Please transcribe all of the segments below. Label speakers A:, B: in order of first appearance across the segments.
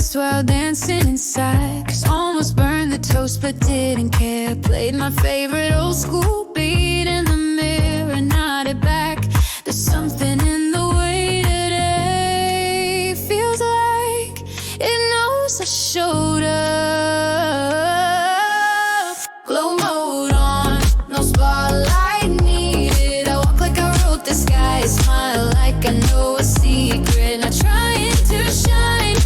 A: danced while dancing inside. 'Cause almost burned the toast but didn't care. Played my favorite old school beat in the mirror, nodded back. There's something in the way today. Feels like it knows I showed up. Glow mode on, no spotlight needed. I walk like I wrote the sky, smile like I know a secret. Not trying to shine,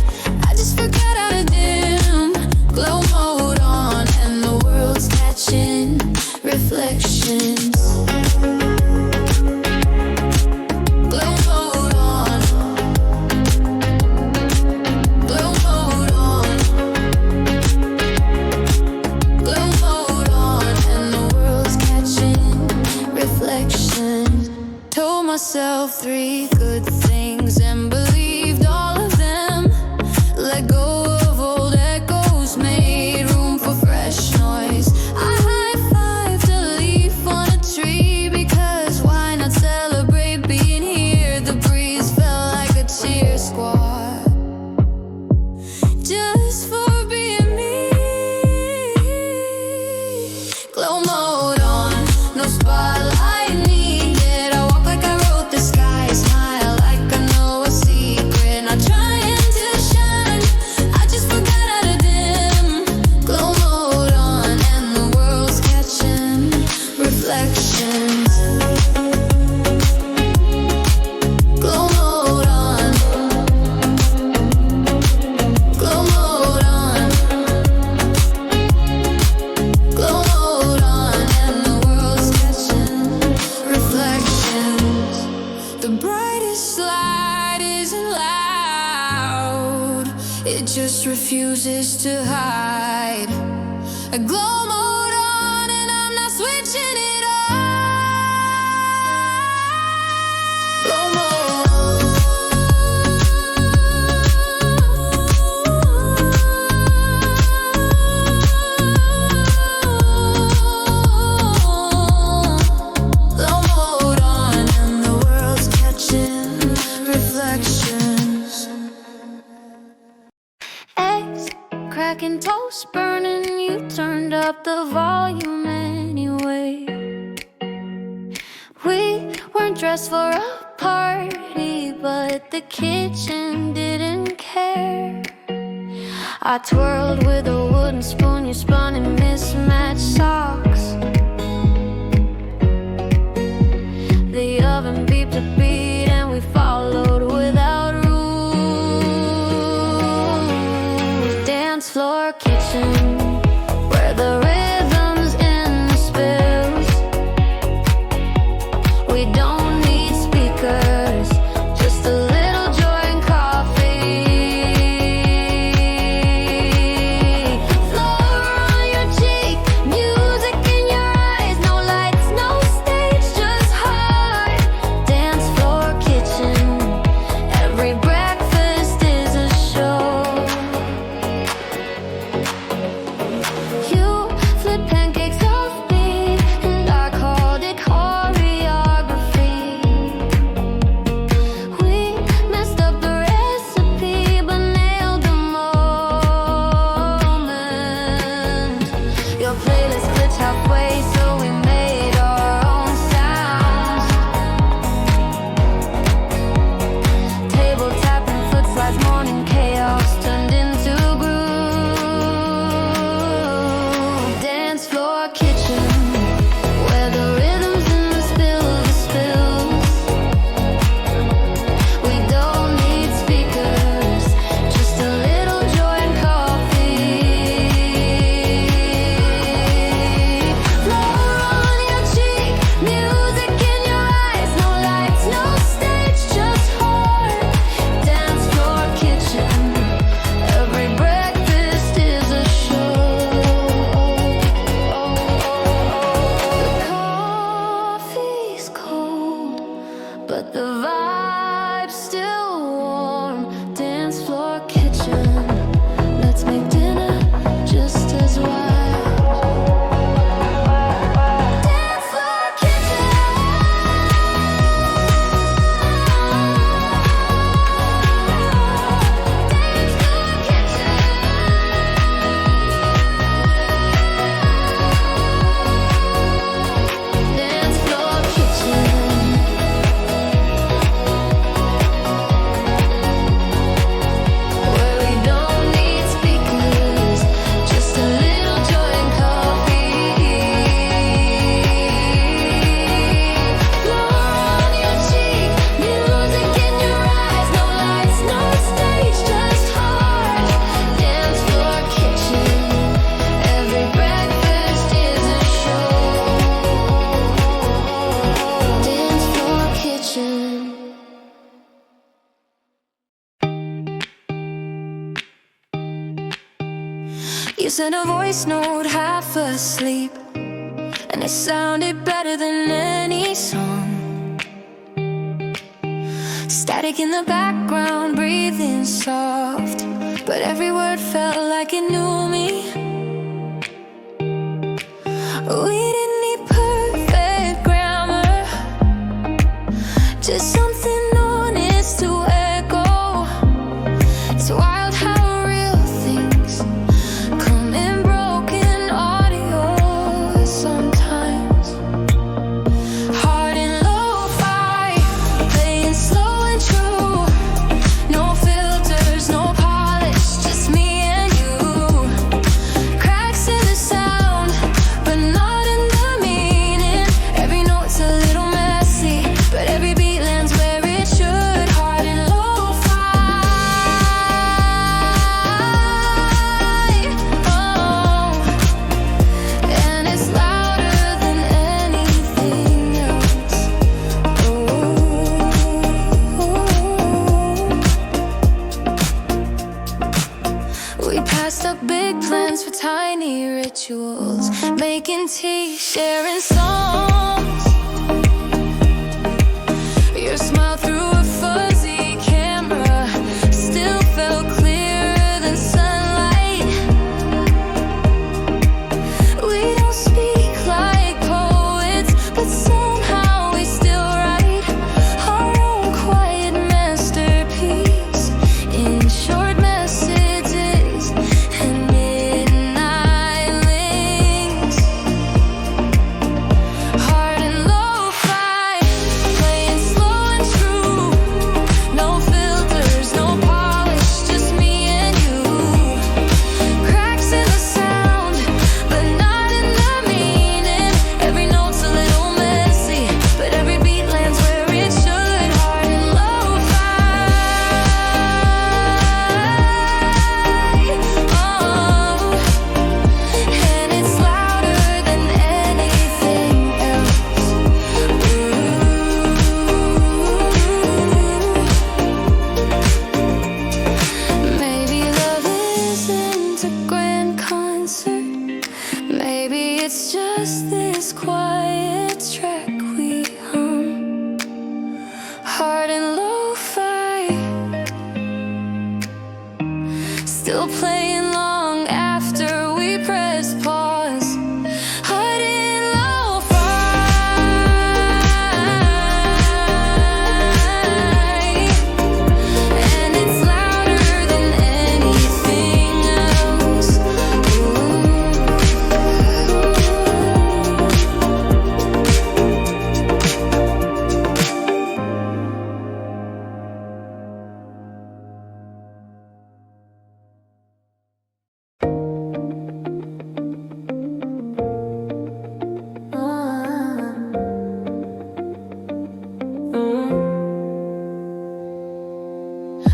A: I just forgot how to dim. Glow mode on and the world's catching reflections. Glow mode on, glow mode on, glow mode on, and the world's catching reflections. Told myself 3 good things and believed all of them. Let go of old echoes, made room for fresh noise. I high-fived a leaf on a tree, because why not celebrate being here? The breeze felt like a cheer squad, just for being me. Glow mode on, no spotlight needed. I walk like I wrote the sky, smile like I know a secret. Not trying to shine, I just forgot how to dim. Glow mode on and the world's catching reflections. Glow mode on, glow mode on, glow mode on, and the world's catching reflections. The brightest light isn't loud, it just refuses to hide. A glow mode on and I'm not switching it off. Glow mode on. Glow mode on and the world's catching reflections. Eggs, cracking toast, burning. You turned up the volume anyway. We weren't dressed for a party, but the kitchen didn't care. I twirled with a wooden spoon, you spun in mismatched socks. The oven beeped a beat and we followed without rules. Dance floor, kitchen, where the rhythm's in the spills. We don't need speakers, just a little joy and coffee. Flower on your cheek, music in your eyes. No lights, no stage, just heart. Dance floor, kitchen, every breakfast is a show. You flip pancakes off beat, and I called it choreography. We messed up the recipe, but nailed the moment. Your playlist glitched halfway, so we made our own sounds. Table tapping, foot slides, morning chaos turned into groove. Dance floor, kitchen, where the rhythm's in the spills. We don't need speakers, just a little joy and coffee. Flower on your cheek, music in your eyes. No lights, no stage, just heart. Dance floor, kitchen, every breakfast is a show. The coffee's cold, but the vibe's still warm. Dance floor, kitchen, let's make dinner just as wild. Dance floor, kitchen. Dance floor, kitchen. You sent a voice note half asleep, and it sounded better than any song. Static in the background, breathing soft, but every word felt like it knew me. We didn't need perfect grammar, just something honest to echo. It's wild how real things come in broken audio sometimes. Hard and lo-fi, playing slow and true. No filters, no polish, just me and you. Cracks in the sound, but not in the meaning. Every note's a little messy, but every beat lands where it should. Hard and lo-fi, oh, and it's louder than anything else. We passed up big plans for tiny rituals, making tea, sharing songs. Your smile through a fuzzy camera still felt clearer than sunlight. We don't speak like poets, but somehow we still write our own quiet masterpiece in short messages and midnight links. Hard and lo-fi, playing slow and true. No filters, no polish, just me and you. Cracks in the sound, but not in the meaning. Every note's a little messy, but every beat lands where it should. Hard and lo-fi, oh, and it's louder than anything else. Maybe love isn't a grand concert. Maybe it's just this quiet track we hum. Hard and lo-fi, still playing long after we press pause. Hard and lo-fi, and it's louder than anything else.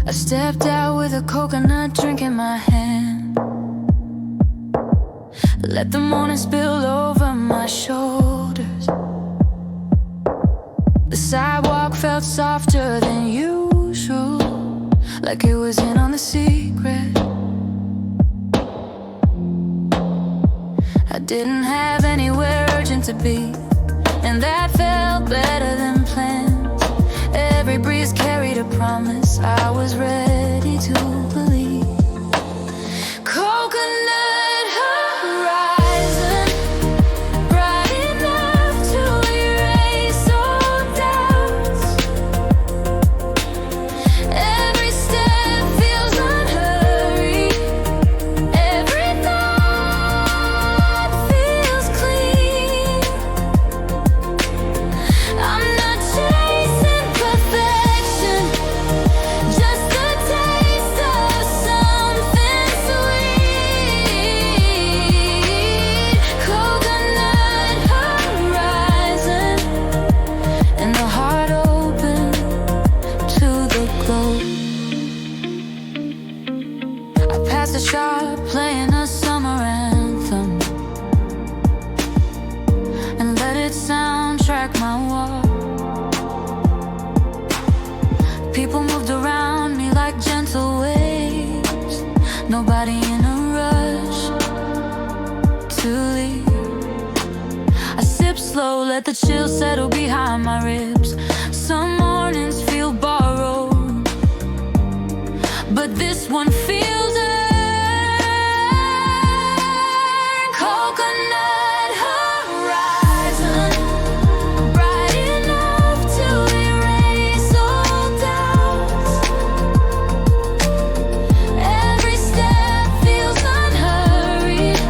A: I stepped out with a coconut drink in my hand. Let the morning spill over my shoulders. The sidewalk felt softer than usual, like it was in on the secret. I didn't have anywhere urgent to be, and that felt better than planned. Every breeze carried a promise I was ready to believe. Coconut horizon, bright enough to erase all doubts. Every step feels unhurried, every thought feels clean. I'm not chasing perfection, just a taste of let the chill settle behind my ribs. Some mornings feel borrowed, but this one feels earned. Coconut horizon, bright enough to erase all doubts. Every step feels unhurried,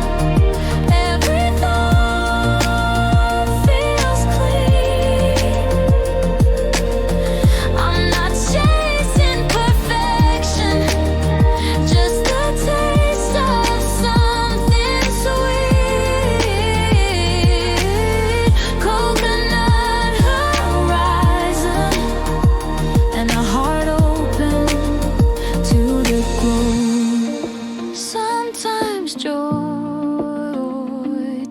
A: every thought feels clean. I'm not chasing perfection, just a taste of something sweet. Coconut horizon, and a heart open to the gloom. Sometimes joy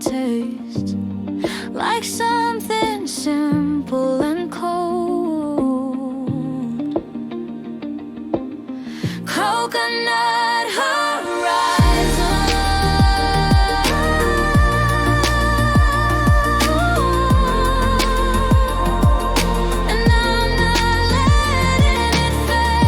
A: tastes like something simple and cold. Coconut horizon, and I'm not letting it fade.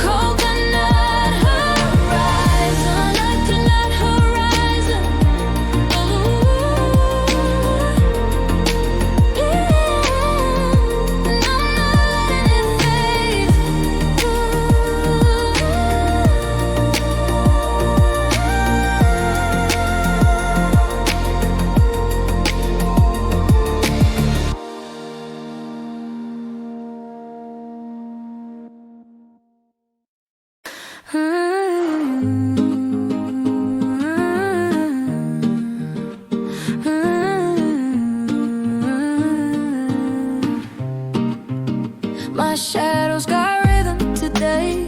A: Coconut horizon, coconut horizon. And I'm not letting it fade. My shadows got rhythm today,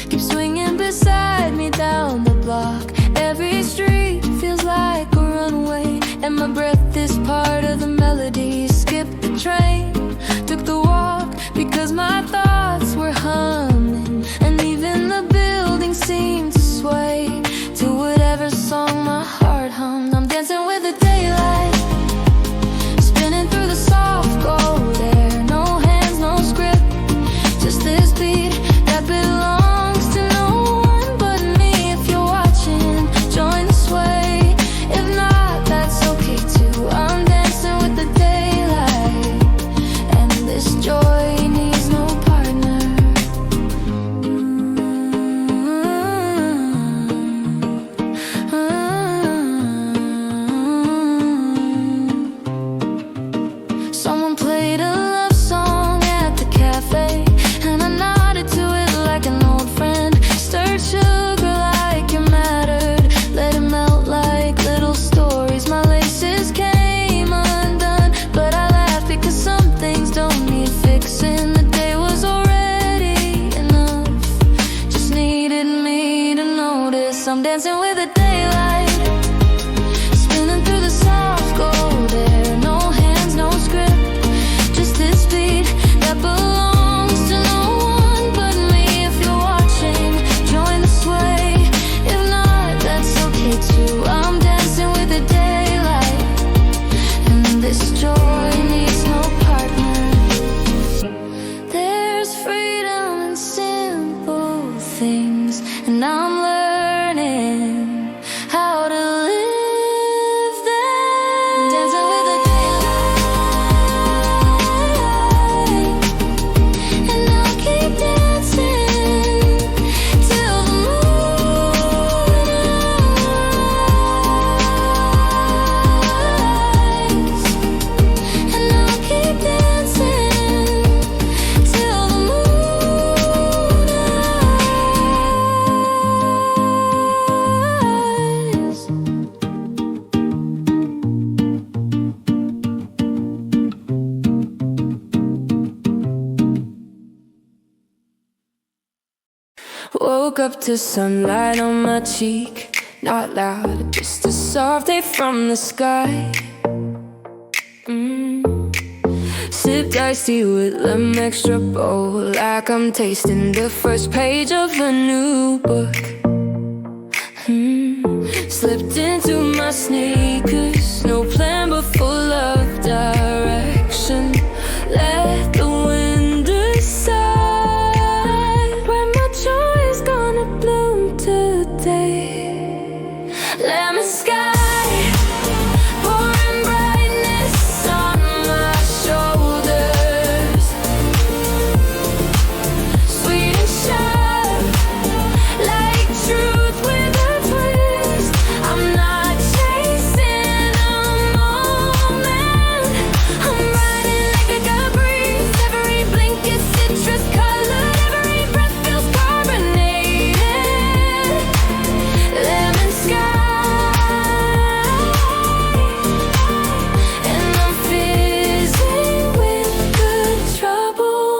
A: keep swinging beside me down the block. Every street feels like a runway, and my breath is part of the melody. Skipped the train, took the walk, because my thoughts were humming, and even the building seemed to sway to whatever song my heart hummed. I'm dancing with the daylight, spinning through the soft gold air. No hands, no script, just this beat that belongs to no one but me. If you're watching, join the sway. If not, that's okay too. I'm dancing with the daylight, and this joy needs no partner. Someone played a love song at the cafe, and I nodded to it like an old friend. Stirred sugar like it mattered, let it melt like little stories. My laces came undone, but I laughed because some things don't need fixing. The day was already enough, just needed me to notice. I'm dancing with the daylight, spinning through the soft gold air. No hands, no script, just this beat that belongs to no one but me. If you're watching, join the sway. If not, that's okay too. I'm dancing with the daylight, and this joy needs no partner. There's freedom in simple things, and I'm learning how to live them. Dancing with the daylight, and I'll keep dancing till the moon rise. And I'll keep dancing till the moon rise. Woke up to sunlight on my cheek, not loud, just a soft day from the sky. Sipped iced tea with lemon extra bold, like I'm tasting the first page of a new book. Slipped into my sneakers, no plan but full of direction. Let the wind decide where my joy is gonna bloom today. Lemon sky, pouring brightness on my shoulders. Sweet and sharp, like truth with a twist. I'm not chasing a moment, I'm riding like I got breeze. Every blink is citrus colored, every breath feels carbonated. Lemon sky, and I'm fizzing with good trouble.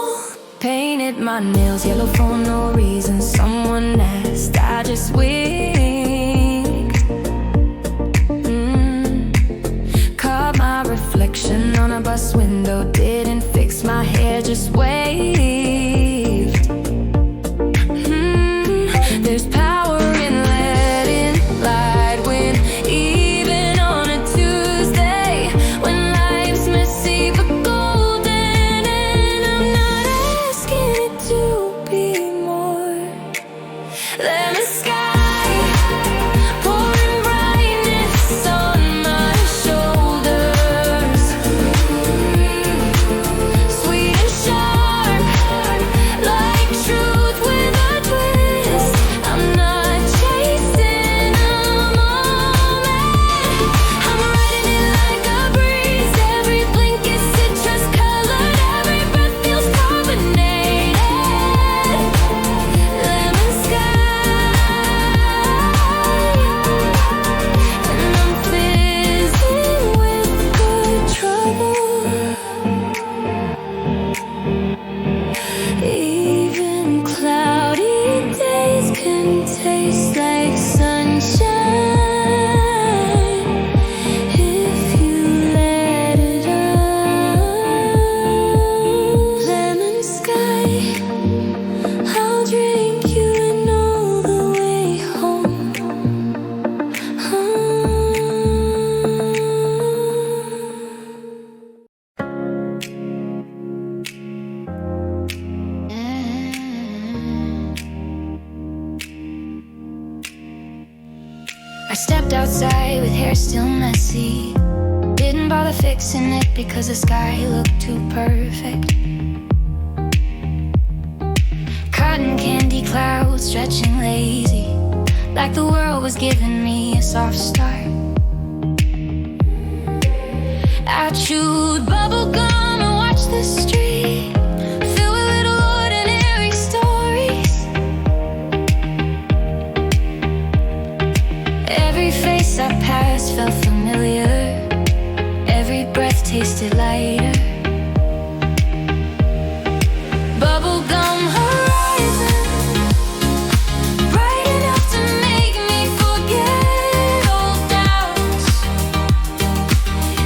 A: Painted my nails yellow for no reason. Someone asked, I just winked. Caught my reflection on a bus window. Didn't fix my hair, just waved. There's power in letting light win, even on a Tuesday when life's messy but golden. And I'm not asking it to be more. Lemon sky, pouring brightness on my shoulders. Sweet and sharp, like truth with a twist. I'm not chasing a moment, I'm riding it like a breeze. Every blink is citrus colored, every breath feels carbonated. Lemon sky, and I'm fizzing with good trouble. Even cloudy days can taste like sunshine if you let it out. Lemon sky, I'll drink you in all the way home. I stepped outside with hair still messy. Didn't bother fixing it because the sky looked too perfect. Cotton candy clouds stretching lazy, like the world was giving me a soft start. I chewed bubble gum and watched the street fill with little ordinary stories. Every face I passed felt familiar, every breath tasted lighter. Bubblegum horizon, bright enough to make me forget old doubts.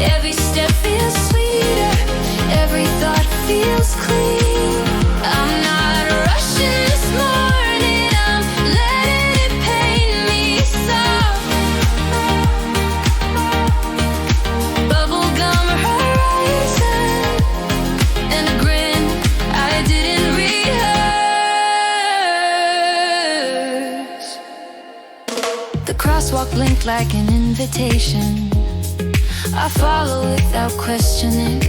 A: Every step feels sweeter, every thought feels clean. I'm not rushing this morning, I'm letting it paint me soft. Bubblegum horizon, and a grin I didn't rehearse. The crosswalk blinked like an invitation. I follow without questioning.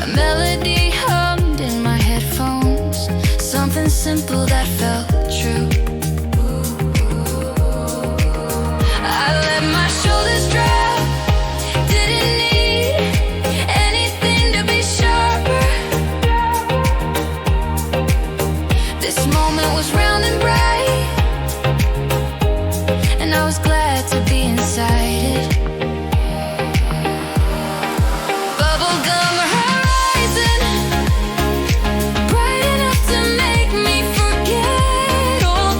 A: A melody hummed in my headphones, something simple that felt true. I let my shoulders drop, didn't need anything to be sharper. This moment was round and bright, and I was glad to be inside it. Bubblegum horizon, bright enough to make me forget old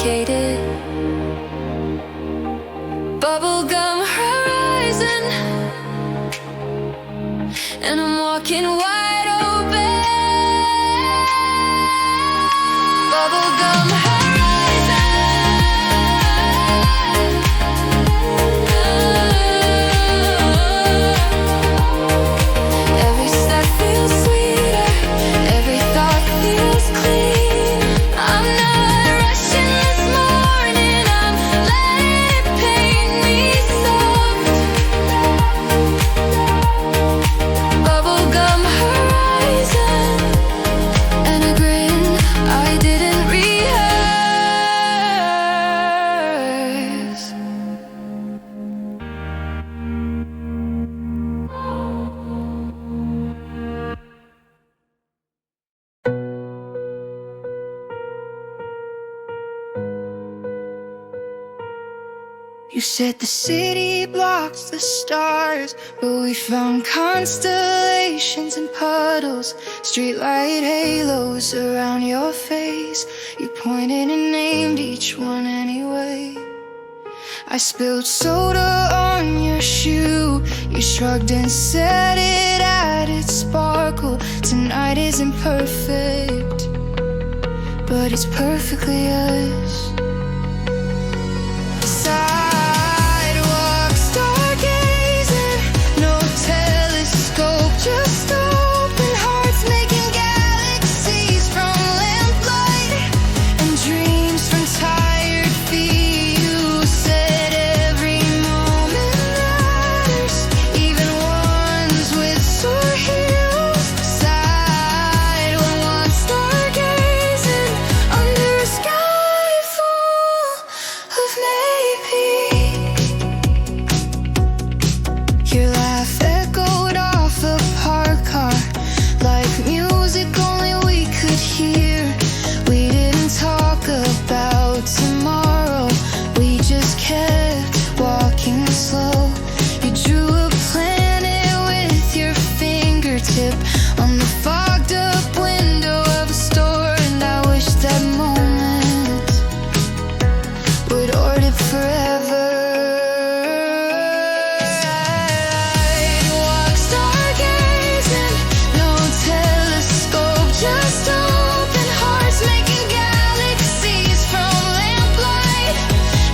A: complicated. Bubblegum horizon, and I'm walking wide open. Bubblegum horizon. Every step feels sweeter, every thought feels clean. I'm not rushing this morning, I'm letting it paint me soft. Bubblegum horizon, and a grin I didn't rehearse. You said the city blocks the stars, but we found constellations and puddles, streetlight halos around your face. You pointed and named each one anyway. I spilled soda on your shoe, you shrugged and said it added sparkle. Tonight isn't perfect, but it's perfectly us. Sidewalk stargazing, no telescope, just open hearts making galaxies from lamplight and dreams from tired feet. You said every moment matters, even ones with sore heels. Sidewalk stargazing under a sky full of maybe. Your laugh echoed off a parked car like music only we could hear. We didn't talk about tomorrow, we just kept walking slow. You drew a planet with your fingertip on the fogged up window of a store, and I wish that moment would order it forever. Sidewalk stargazing, no telescope, just open hearts making galaxies from lamplight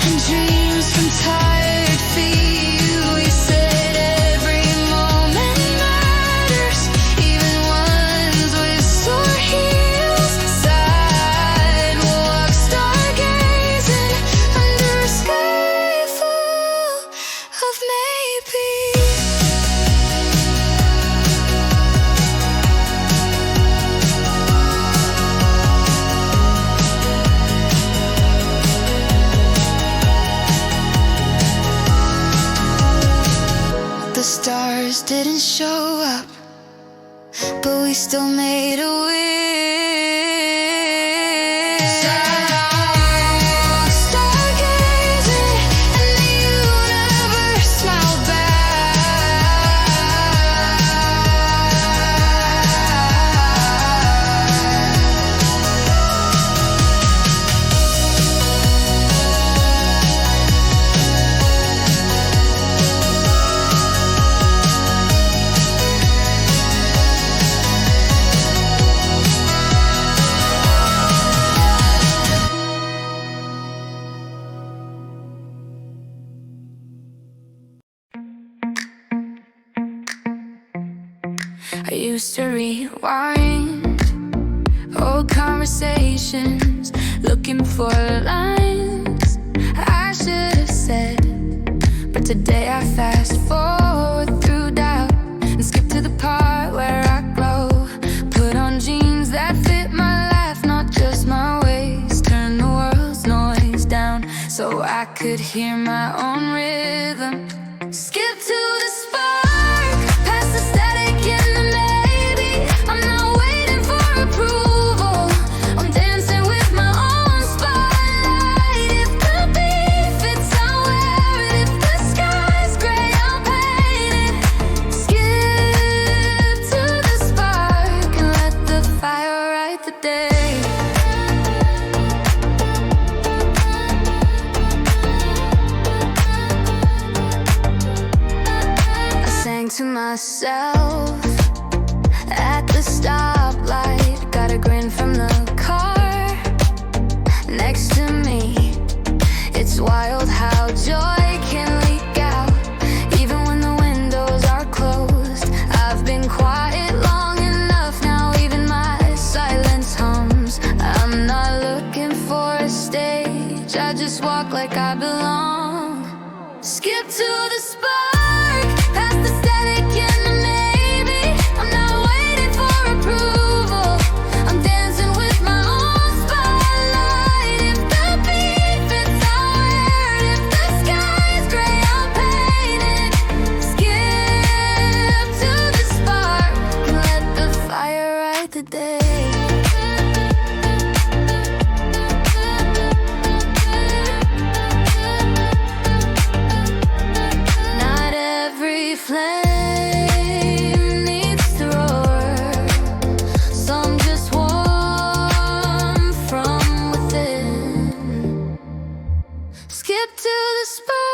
A: and dreams from tired feet. You said every moment matters, even ones with sore heels. Sidewalk stargazing under a sky full of maybe. The stars didn't show up, but we still made a wish. Sidewalk stargazing, and the universe smiled I used to rewind old conversations, looking for lines I should have said. But today I fast forward through doubt and skip to the part where I glow. Put on jeans that fit my life, not just my waist. Turn the world's noise down so I could hear my own rhythm. Skip to the spark, past the static in the maybe. I'm not waiting for approval, I'm dancing with my own spotlight. If the beat fits, I'll wear it. If the sky's gray, I'll paint it. Skip to the spark and let the fire light the day. to myself at the stoplight. Got a grin from the car next to me. It's wild how joy can leak out even when the windows are closed. I've been quiet long enough now, even my silence hums. I'm not looking for a stage, I just walk like I belong. Skip to the spark, past the static and the maybe. I'm not waiting for approval, I'm dancing with my own spotlight. If the beat fits, I'll wear it. If the sky's gray, I'll paint it. Skip to the spark and let the fire light the day. Flame needs to roar, some just warm from within. Skip to the spark,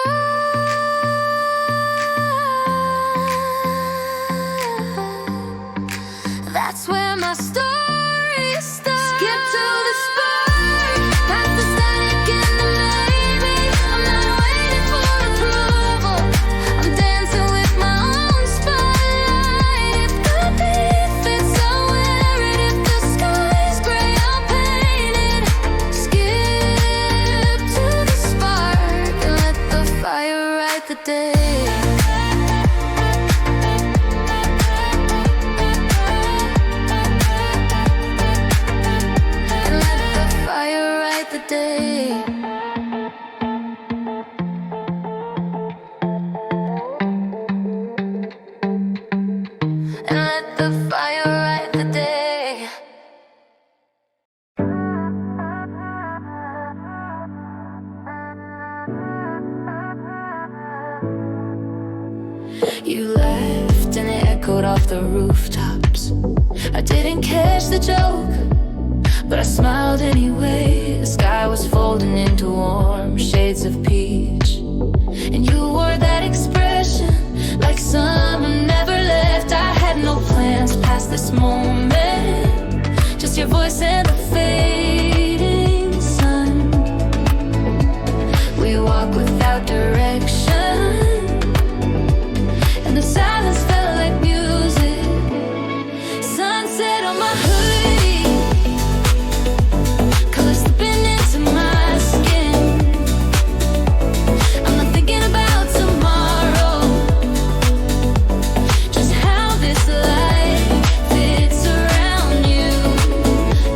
A: that's where my story starts. Skip to the spark, past the static and the maybe. I'm not waiting for approval, I'm dancing with my own spotlight. If the beat fits, I'll wear it. If the sky's gray, I'll paint it. Skip to the spark and let the fire light the day. And let the fire light the day. And let the fire light the day. You left and it echoed off the rooftops. I didn't catch the joke, but I smiled anyway. The sky was folding into warm shades of peach, and you wore that expression like summer never left. I had no plans past this moment, just your voice and the fading sun. We walk without direction, and the silence felt like music. Sunset on my hoodie, colors slipping into my skin. I'm not thinking about tomorrow, just how this life fits around you.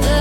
A: The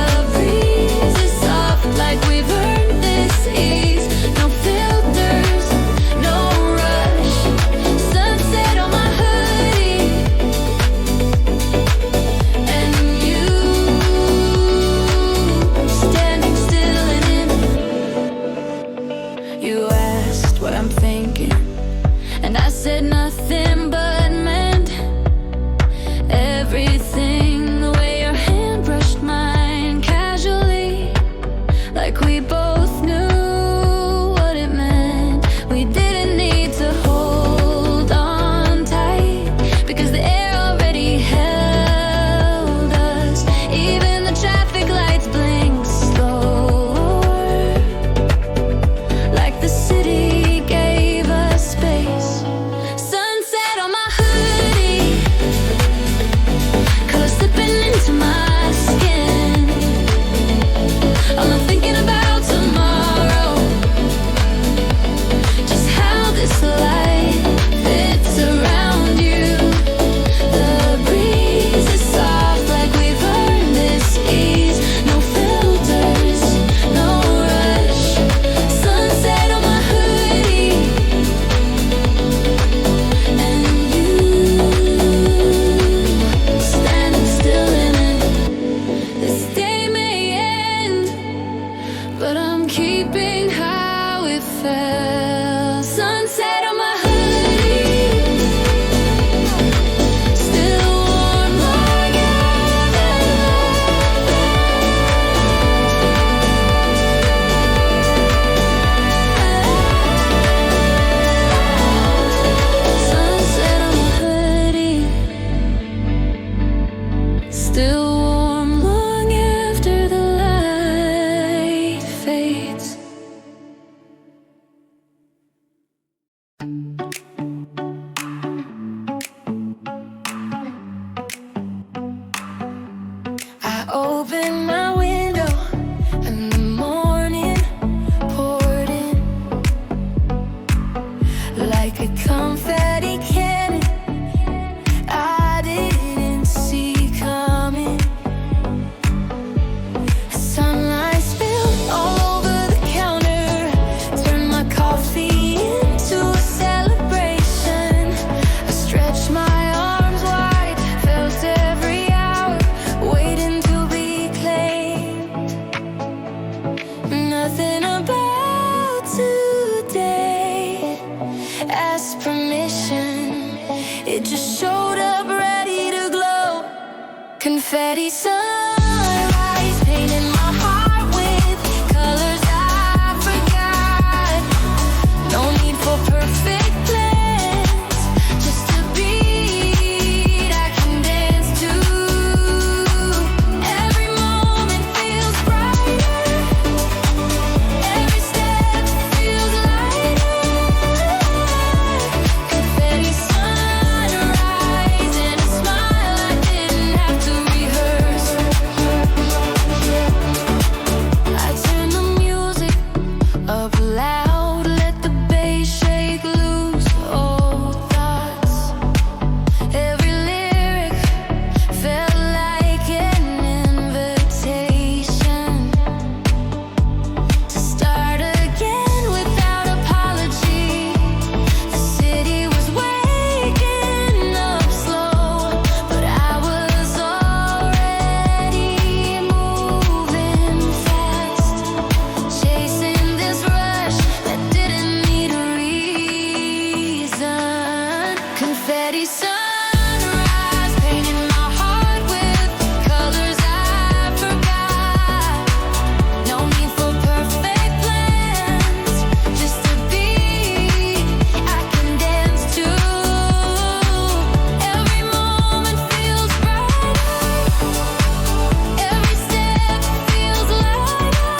A: opened my window and the morning poured in like a confetti cannon I didn't see coming. Sunlight spilled all over the counter, turned my coffee into a celebration. I stretched my arms wide, felt every hour waiting to be claimed. Nothing about today asked permission, it just showed up ready to glow. Confetti sunrise, painting my heart with colors I forgot. No need for perfect plans, just a beat I can dance to. Every moment feels brighter, every step feels lighter. Confetti sunrise and a smile I didn't have to rehearse. I turned the music up loud, let the bass shake loose old thoughts. Every lyric felt like an invitation to start again without apology. The city was waking up slow, but I was already moving fast, chasing this rush that didn't need a reason. Confetti sunrise, painting my heart with colors I forgot. No need for perfect plans, just a beat I can dance to. Every moment feels brighter, every step feels lighter.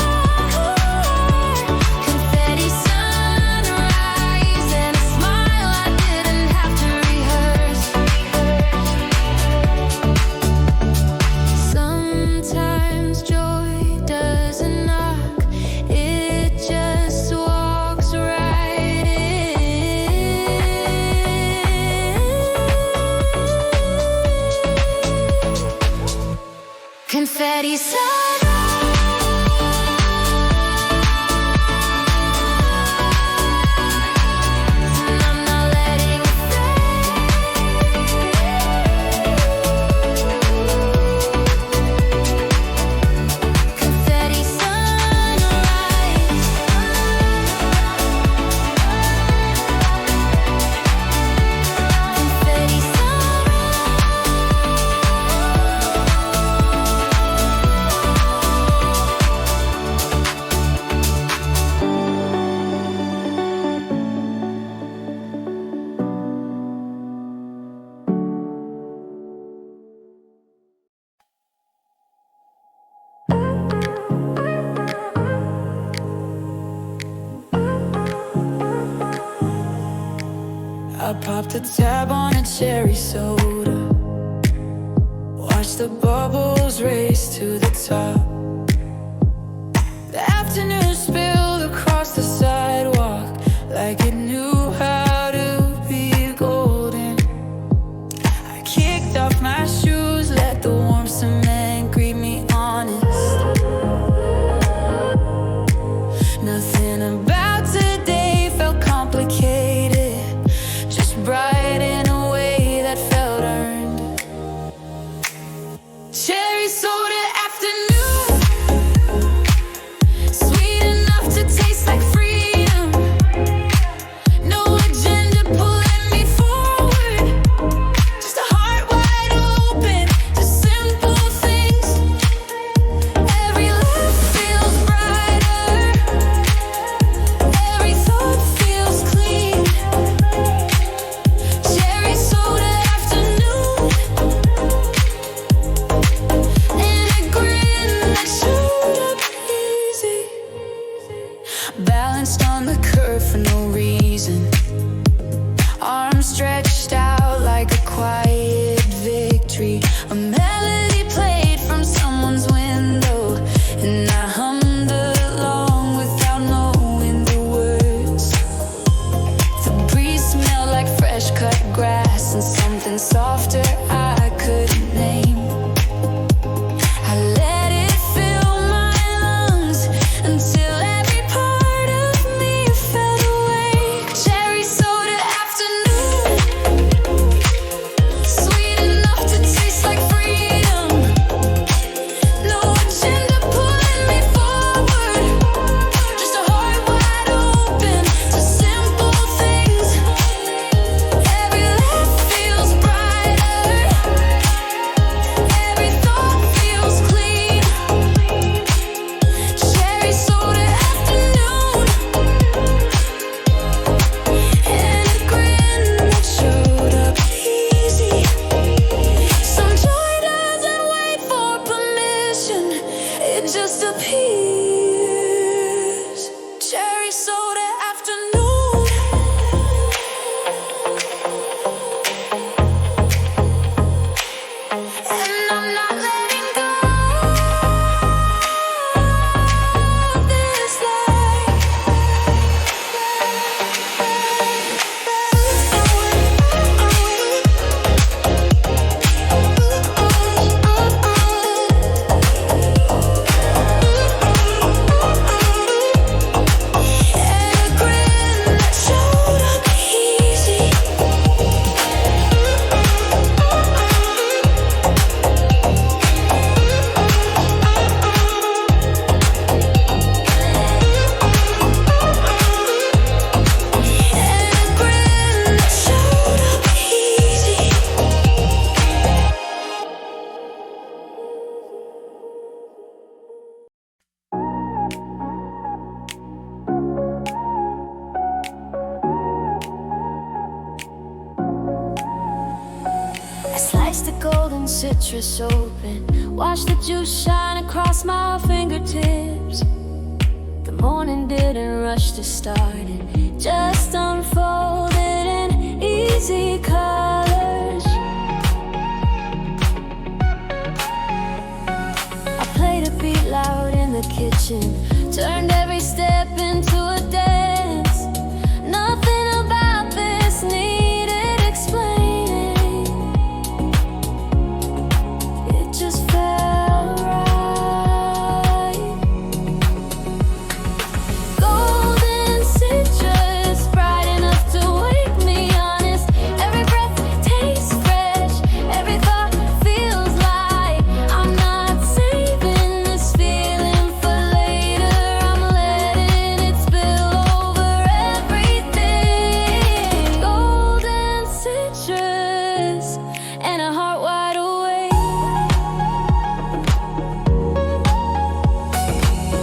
A: Confetti sunrise and a smile I didn't have to rehearse. Sometimes joy doesn't knock, it just walks right in. Confetti sunrise, and I'm not letting it fade. Confetti sunrise, confetti I popped a tab on a cherry soda, watch the bubbles race to the top. The afternoon spilled across the sidewalk like it knew how to be golden. I kicked off my shoes, let the warm cement greet me honest. Nothing about today felt complicated, just bright in a way that felt earned. Cherry soda afternoon, sweet golden citrus open. Watch the juice shine across my fingertips. The morning didn't rush to start, it just unfolded in easy colors. I played a beat loud in the kitchen, turned every step into a dance. Nothing about this needed explaining, it just felt right. Golden citrus, bright enough to wake me honest. Every breath tastes fresh, every thought feels like I'm not saving this feeling for later. I'm letting it spill over everything. Golden citrus and a heart wide awake.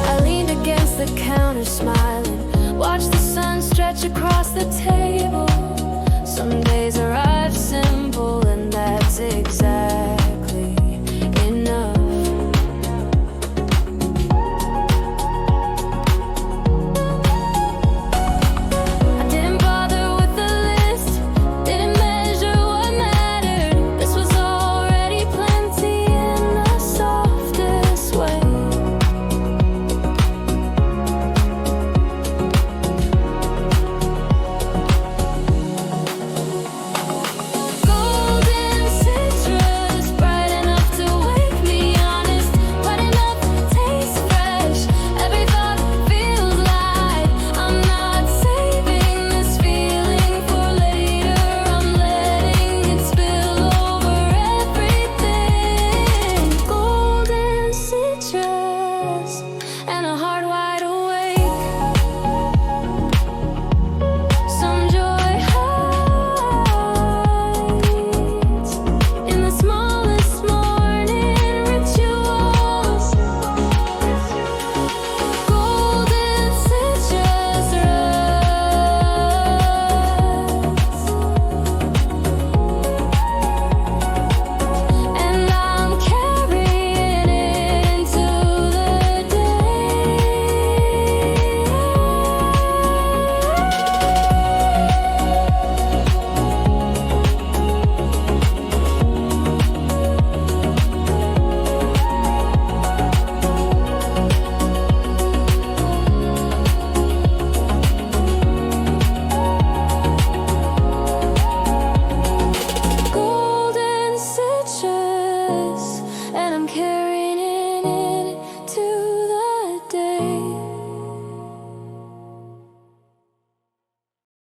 A: I leaned against the counter smiling, watched the sun stretch across the table. Some days arrive simple and that's exactly enough. I didn't bother with the list, didn't measure what mattered. This was already plenty in the softest way. Golden citrus, bright enough to wake me honest. Wet enough, tastes fresh. Every thought feels like I'm not saving this feeling for later. I'm letting it spill over everything. Golden citrus and a heart wide awake. Some joy hides in the smallest morning rituals. Golden citrus rusts, and I'm carrying it into the day. Golden citrus, and I'm carrying